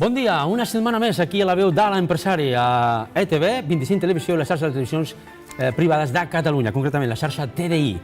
Bon dia, una setmana més aquí a la veu de l'empresari a ETV, 25 Televisió i la xarxa de televisions privades de Catalunya, concretament la xarxa TDI.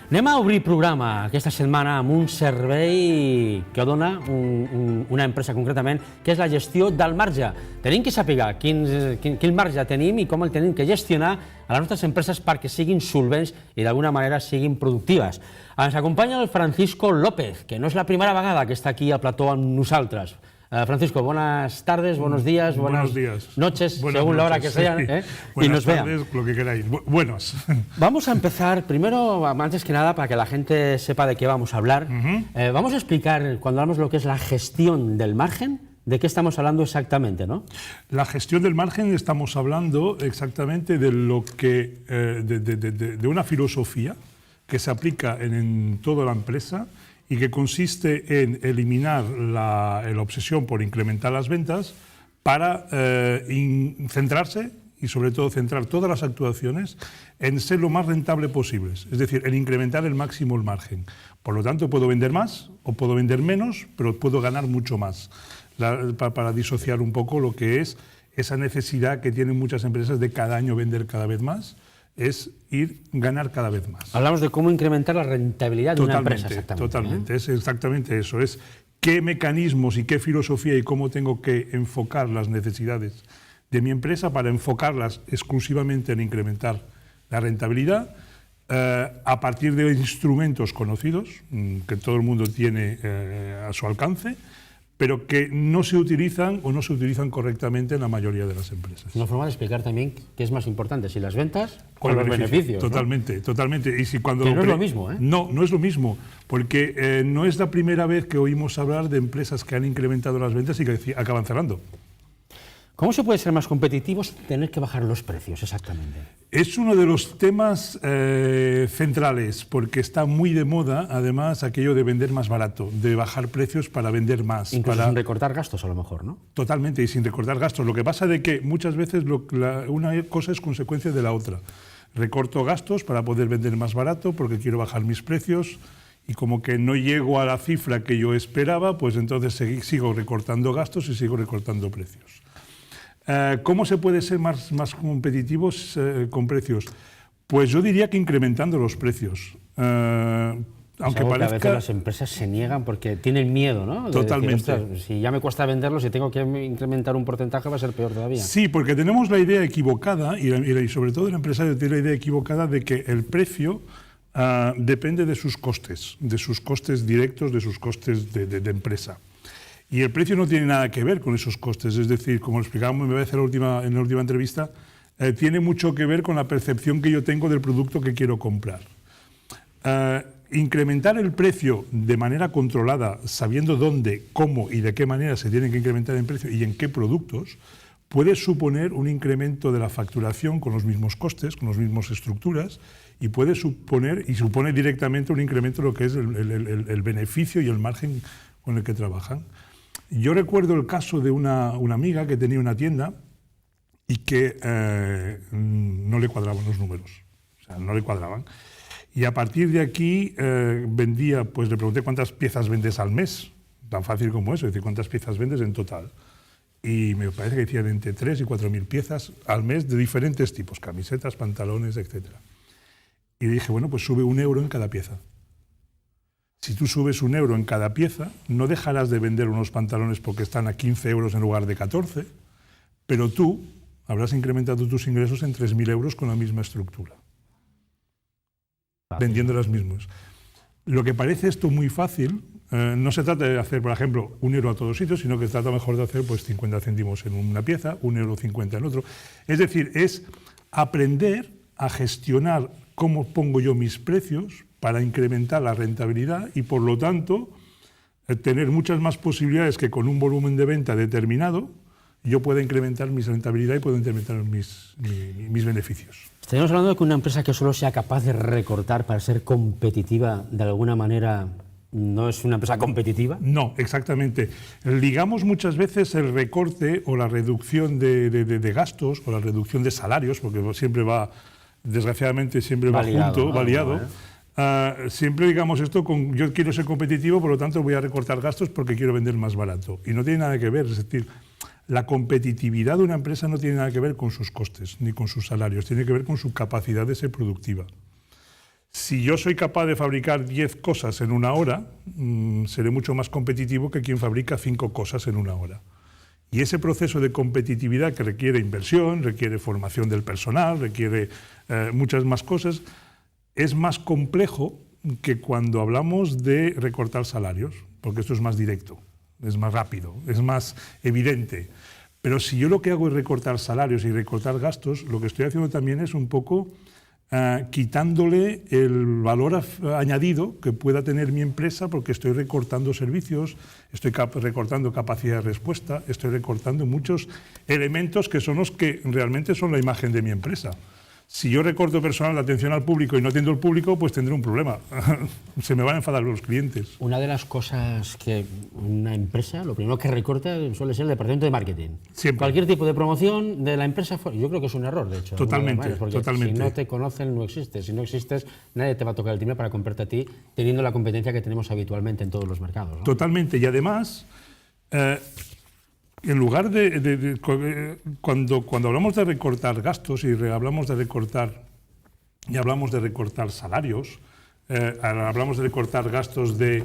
Anem a obrir programa aquesta setmana amb un servei que dona una empresa concretament, que és la gestió del marge. Tenim que saber quin marge tenim i com el tenim que gestionar a les nostres empreses perquè siguin solvents i d'alguna manera siguin productives. Ens acompanya el Francisco López, que no és la primera vegada que està aquí al plató amb nosaltres. Francisco, buenas tardes, buenos días, buenas noches, según la hora que sea, y nos vean. Buenas tardes, lo que queráis. Buenos. Vamos a empezar, primero, antes que nada, para que la gente sepa de qué vamos a hablar, vamos a explicar, cuando hablamos de lo que es la gestión del margen, ¿de qué estamos hablando exactamente, no? La gestión del margen estamos hablando exactamente de lo que, de una filosofía que se aplica en toda la empresa y que consiste en eliminar la obsesión por incrementar las ventas para centrarse y sobre todo centrar todas las actuaciones en ser lo más rentable posibles, es decir, en incrementar el máximo el margen. Por lo tanto, puedo vender más o puedo vender menos, pero puedo ganar mucho más, para disociar un poco lo que es esa necesidad que tienen muchas empresas de cada año vender cada vez más, es ganar cada vez más. Hablamos de cómo incrementar la rentabilidad de una empresa, exactamente. Totalmente, es exactamente eso, es qué mecanismos y qué filosofía y cómo tengo que enfocar las necesidades de mi empresa para enfocarlas exclusivamente en incrementar la rentabilidad a partir de instrumentos conocidos que todo el mundo tiene a su alcance, pero que no se utilizan o no se utilizan correctamente en la mayoría de las empresas. Una forma de explicar también qué es más importante, si las ventas o los beneficios. Totalmente, ¿no? Totalmente. Y si cuando no es lo mismo, ¿eh? No, no es lo mismo, porque no es la primera vez que oímos hablar de empresas que han incrementado las ventas y que acaban cerrando. ¿Cómo se puede ser más competitivos? Tener que bajar los precios, exactamente. Es uno de los temas centrales, porque está muy de moda, además, aquello de vender más barato, de bajar precios para vender más. Incluso sin recortar gastos, a lo mejor, ¿no? Totalmente, y sin recortar gastos. Lo que pasa es que muchas veces una cosa es consecuencia de la otra. Recorto gastos para poder vender más barato, porque quiero bajar mis precios, y como que no llego a la cifra que yo esperaba, pues entonces sigo recortando gastos y sigo recortando precios. ¿Cómo se puede ser más competitivos con precios? Pues yo diría que incrementando los precios. Aunque parezca... a veces las empresas se niegan porque tienen miedo, ¿no? Totalmente. Decir, si ya me cuesta venderlos, si tengo que incrementar un porcentaje va a ser peor todavía. Sí, porque tenemos la idea equivocada, y sobre todo el empresario tiene la idea equivocada de que el precio depende de sus costes directos, de sus costes de empresa. Y el precio no tiene nada que ver con esos costes, es decir, como lo explicábamos en la última entrevista, tiene mucho que ver con la percepción que yo tengo del producto que quiero comprar. Incrementar el precio de manera controlada, sabiendo dónde, cómo y de qué manera se tiene que incrementar el precio y en qué productos, puede suponer un incremento de la facturación con los mismos costes, con las mismas estructuras, y supone directamente un incremento de lo que es el beneficio y el margen con el que trabajan. Yo recuerdo el caso de una amiga que tenía una tienda y que no le cuadraban los números, o sea, no le cuadraban. Y a partir de aquí vendía, pues le pregunté cuántas piezas vendes al mes, tan fácil como eso, es decir, cuántas piezas vendes en total. Y me parece que decían entre 3.000 y 4.000 piezas al mes de diferentes tipos, camisetas, pantalones, etc. Y dije, bueno, pues sube €1 en cada pieza. Si tú subes €1 en cada pieza, no dejarás de vender unos pantalones porque están a 15 € en lugar de 14, pero tú habrás incrementado tus ingresos en 3.000 € con la misma estructura, vendiendo las mismas. Lo que parece esto muy fácil, no se trata de hacer, por ejemplo, €1 a todos sitios, sino que se trata mejor de hacer pues, 50 céntimos en una pieza, €1,50 en otro. Es decir, es aprender a gestionar cómo pongo yo mis precios para incrementar la rentabilidad y, por lo tanto, tener muchas más posibilidades que con un volumen de venta determinado yo pueda incrementar mi rentabilidad y pueda incrementar mis beneficios. Estaríamos hablando de que una empresa que solo sea capaz de recortar para ser competitiva, de alguna manera, ¿no es una empresa competitiva? No, exactamente. Ligamos muchas veces el recorte o la reducción de gastos o la reducción de salarios, porque siempre va, desgraciadamente, siempre va junto, variado. Siempre digamos esto con yo quiero ser competitivo, por lo tanto voy a recortar gastos porque quiero vender más barato. Y no tiene nada que ver, es decir, La competitividad de una empresa no tiene nada que ver con sus costes ni con sus salarios, tiene que ver con su capacidad de ser productiva. Si yo soy capaz de fabricar 10 cosas en una hora, seré mucho más competitivo que quien fabrica 5 cosas en una hora. Y ese proceso de competitividad que requiere inversión, requiere formación del personal, requiere muchas más cosas, es más complejo que cuando hablamos de recortar salarios, porque esto es más directo, es más rápido, es más evidente. Pero si yo lo que hago es recortar salarios y recortar gastos, lo que estoy haciendo también es un poco quitándole el valor añadido que pueda tener mi empresa, porque estoy recortando servicios, estoy recortando capacidad de respuesta, estoy recortando muchos elementos que son los que realmente son la imagen de mi empresa. Si yo recorto personal de atención al público y no atiendo al público, pues tendré un problema. Se me van a enfadar los clientes. Una de las cosas que una empresa, lo primero que recorta suele ser el departamento de marketing. Siempre. Cualquier tipo de promoción de la empresa, yo creo que es un error, de hecho. Totalmente, Porque totalmente. si no te conocen, no existes. Si no existes, nadie te va a tocar el timbre para comprarte a ti, teniendo la competencia que tenemos habitualmente en todos los mercados, ¿no? Totalmente. Y además, en lugar cuando hablamos de recortar gastos y hablamos de recortar salarios, hablamos de recortar gastos de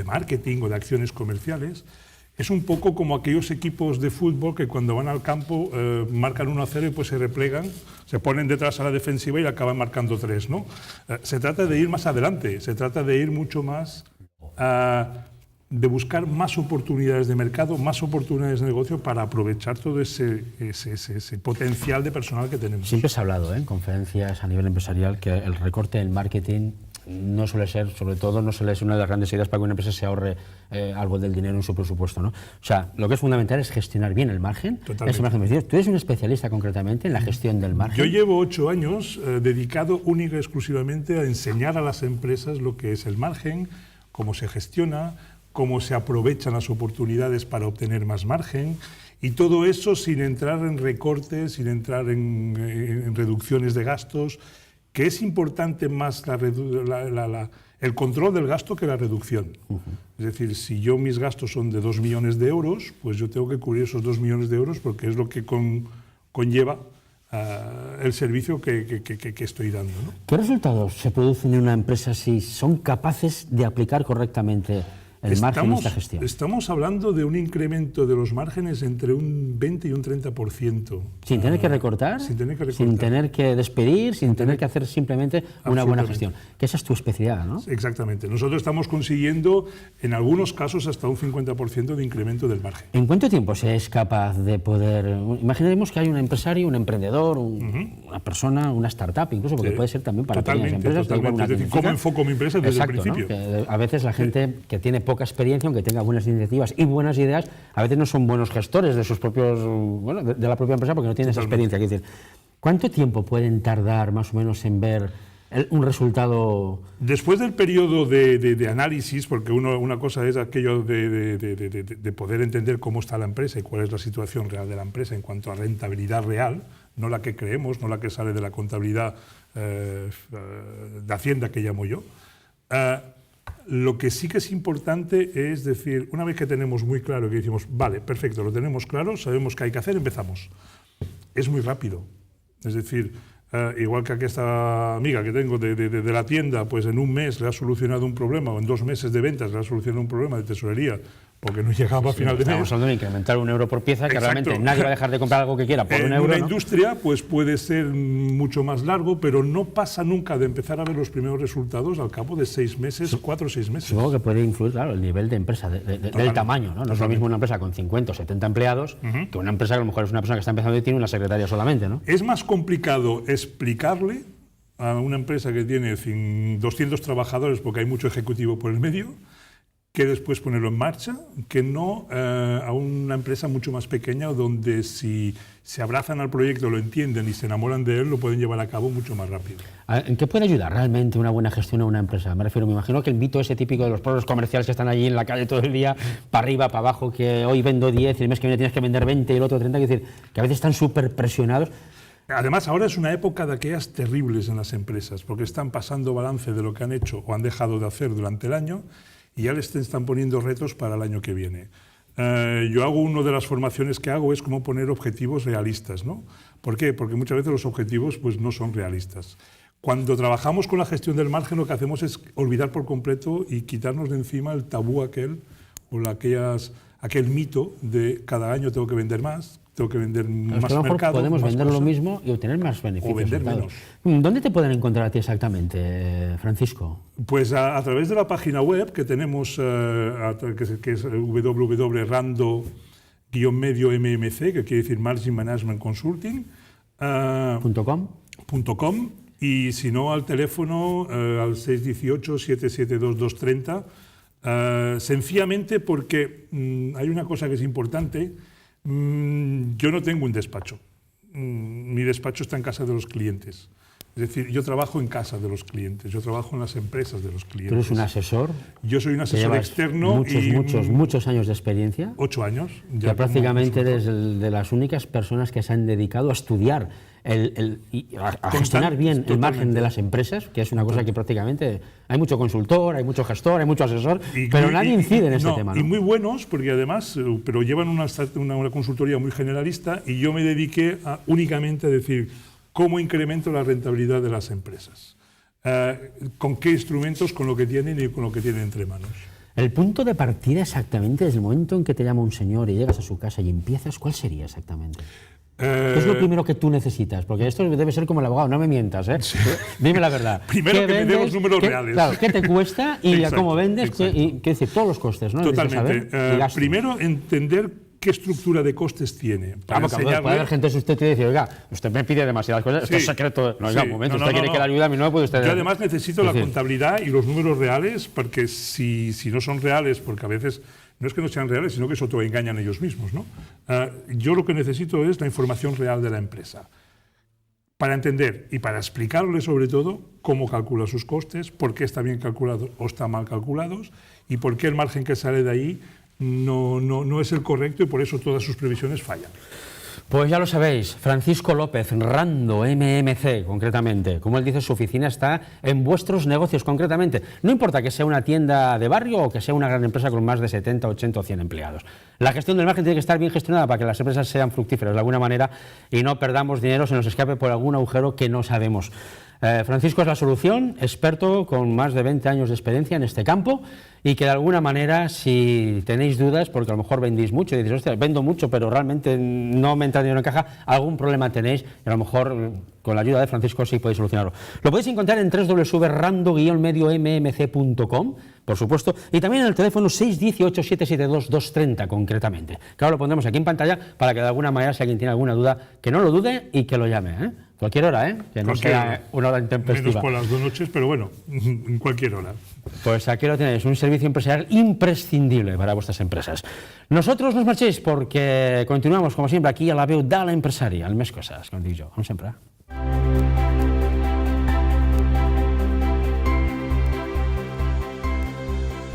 marketing o de acciones comerciales, es un poco como aquellos equipos de fútbol que cuando van al campo marcan 1-0 y pues se replegan, se ponen detrás a la defensiva y acaban marcando 3, ¿no? Se trata de ir más adelante, se trata de ir mucho más de buscar más oportunidades de mercado, más oportunidades de negocio para aprovechar todo ese potencial de personal que tenemos. Siempre se ha hablado en conferencias a nivel empresarial que el recorte del marketing no suele ser, sobre todo, no suele ser una de las grandes ideas para que una empresa se ahorre algo del dinero en su presupuesto, ¿no? O sea, lo que es fundamental es gestionar bien el margen. Ese margen. Tú eres un especialista concretamente en la gestión del margen. Yo llevo 8 años dedicado única y exclusivamente a enseñar a las empresas lo que es el margen, cómo se gestiona, cómo se aprovechan las oportunidades para obtener más margen, y todo eso sin entrar en recortes, sin entrar en reducciones de gastos, que es importante más el control del gasto que la reducción. Es decir, si yo mis gastos son de 2 millones de euros, pues yo tengo que cubrir esos 2 millones de euros porque es lo que conlleva el servicio que estoy dando, ¿no? ¿Qué resultados se producen en una empresa si son capaces de aplicar correctamente el margen en esta gestión? Estamos hablando de un incremento de los márgenes entre un 20 y un 30%. ¿Sin tener que recortar? Sin tener que recortar. Sin tener que despedir, sin tener que hacer simplemente una buena gestión. Que esa es tu especialidad, ¿no? Exactamente. Nosotros estamos consiguiendo, en algunos casos, hasta un 50% de incremento del margen. ¿En cuánto tiempo se es capaz de poder...? Imaginemos que hay un empresario, un emprendedor, una persona, una startup, incluso, porque puede ser también para pequeñas empresas. Totalmente. Es decir, ¿cómo enfoco mi empresa desde el principio? ¿No? Que a veces la gente que tiene poca experiencia, aunque tenga buenas iniciativas y buenas ideas, a veces no son buenos gestores de sus propios, de la propia empresa porque no tienen esa experiencia. Es decir, ¿cuánto tiempo pueden tardar más o menos en ver un resultado? Después del periodo de análisis, porque una cosa es aquello de poder entender cómo está la empresa y cuál es la situación real de la empresa en cuanto a rentabilidad real, no la que creemos, no la que sale de la contabilidad de Hacienda que llamo yo. Lo que sí que es importante es decir, una vez que tenemos muy claro, que decimos, vale, perfecto, lo tenemos claro, sabemos qué hay que hacer, empezamos. Es muy rápido. Es decir, igual que a esta amiga que tengo de la tienda, pues en un mes le ha solucionado un problema, o en 2 meses de ventas le ha solucionado un problema de tesorería, porque no llegaba a final de mes. Estamos hablando de incrementar €1 por pieza, que Exacto. realmente nadie va a dejar de comprar algo que quiera por €1. En una ¿no? industria pues puede ser mucho más largo, pero no pasa nunca de empezar a ver los primeros resultados al cabo de 6 meses, 4 o 6 meses. Supongo que puede influir, claro, el nivel de empresa, del tamaño, ¿no? No es lo mismo una empresa con 50 o 70 empleados que una empresa que a lo mejor es una persona que está empezando y tiene una secretaria solamente, ¿no? Es más complicado explicarle a una empresa que tiene 200 trabajadores, porque hay mucho ejecutivo por el medio, que después ponerlo en marcha, que no a una empresa mucho más pequeña, donde si se abrazan al proyecto, lo entienden y se enamoran de él, lo pueden llevar a cabo mucho más rápido. ¿En qué puede ayudar realmente una buena gestión a una empresa? Me refiero, me imagino que el mito ese típico de los propios comerciales que están allí en la calle todo el día, para arriba, para abajo, que hoy vendo 10 y el mes que viene tienes que vender 20 y el otro 30, es decir, que a veces están súper presionados. Además, ahora es una época de aquellas terribles en las empresas, porque están pasando balance de lo que han hecho o han dejado de hacer durante el año, y ya les están poniendo retos para el año que viene. Yo hago una de las formaciones que hago es cómo poner objetivos realistas, ¿no? ¿Por qué? Porque muchas veces los objetivos pues, no son realistas. Cuando trabajamos con la gestión del margen, lo que hacemos es olvidar por completo y quitarnos de encima el tabú aquel o aquel mito de cada año tengo que vender más, tengo que vender más mercado. Podemos más vender cosas, lo mismo y obtener más beneficios. o vender menos. ¿Dónde te pueden encontrar a ti exactamente, Francisco? Pues a través de la página web que tenemos, que es www.rando-mmc, que quiere decir Margin Management Consulting. .com, y si no al teléfono al 618-772-230, sencillamente porque hay una cosa que es importante. Yo no tengo un despacho. Mi despacho está en casa de los clientes. Es decir, yo trabajo en casa de los clientes, yo trabajo en las empresas de los clientes. ¿Tú eres un asesor? Yo soy un asesor externo. Muchos años de experiencia. 8 años. Ya prácticamente eres de las únicas personas que se han dedicado a estudiar a gestionar bien el margen de las empresas, que es una cosa que prácticamente hay mucho consultor, hay mucho gestor, hay mucho asesor, pero nadie incide en este tema, ¿no? Y muy buenos, porque además, pero llevan una consultoría muy generalista y yo me dediqué únicamente a decir cómo incremento la rentabilidad de las empresas, con qué instrumentos, con lo que tienen y con lo que tienen entre manos. El punto de partida exactamente, desde el momento en que te llama un señor y llegas a su casa y empiezas, ¿cuál sería exactamente? ¿Qué es lo primero que tú necesitas? Porque esto debe ser como el abogado, no me mientas, ¿eh? Sí. Dime la verdad. Primero que me dé los números reales. Claro, ¿qué te cuesta y exacto, cómo vendes? Y qué decir, todos los costes, ¿no? Totalmente. Primero, entender qué estructura de costes tiene. Claro, puede haber gente que usted te dice, oiga, usted me pide demasiadas cosas, esto es secreto. No, oiga, un momento, usted quiere que le ayude a mí, no me puede usted... Yo además necesito la contabilidad y los números reales, porque si no son reales, porque a veces no es que no sean reales, sino que se autoengañan ellos mismos, ¿no? Yo lo que necesito es la información real de la empresa, para entender y para explicarle sobre todo cómo calcula sus costes, por qué está bien calculado o está mal calculados y por qué el margen que sale de ahí no es el correcto y por eso todas sus previsiones fallan. Pues ya lo sabéis, Francisco López, Rando MMC, concretamente. Como él dice, su oficina está en vuestros negocios, concretamente. No importa que sea una tienda de barrio o que sea una gran empresa con más de 70, 80 o 100 empleados. La gestión del margen tiene que estar bien gestionada para que las empresas sean fructíferas de alguna manera y no perdamos dinero, se nos escape por algún agujero que no sabemos. Francisco es la solución, experto con más de 20 años de experiencia en este campo y que de alguna manera, si tenéis dudas, porque a lo mejor vendéis mucho y dices, hostia, vendo mucho, pero realmente no me entra dinero en caja, algún problema tenéis y a lo mejor con la ayuda de Francisco sí podéis solucionarlo. Lo podéis encontrar en www.rando-mediommc.com, por supuesto, y también en el teléfono 618-772-230 concretamente. Claro, lo pondremos aquí en pantalla para que de alguna manera, si alguien tiene alguna duda, que no lo dude y que lo llame, ¿eh? Cualquier hora, ¿eh? Que no sea una hora intempestiva. Menos por las 2 noches, pero bueno, en cualquier hora. Pues aquí lo tenéis, un servicio empresarial imprescindible para vuestras empresas. Nosotros no os marchéis porque continuamos, como siempre, aquí a la veu de l'empresari, al Més Coses, com dic jo, com sempre.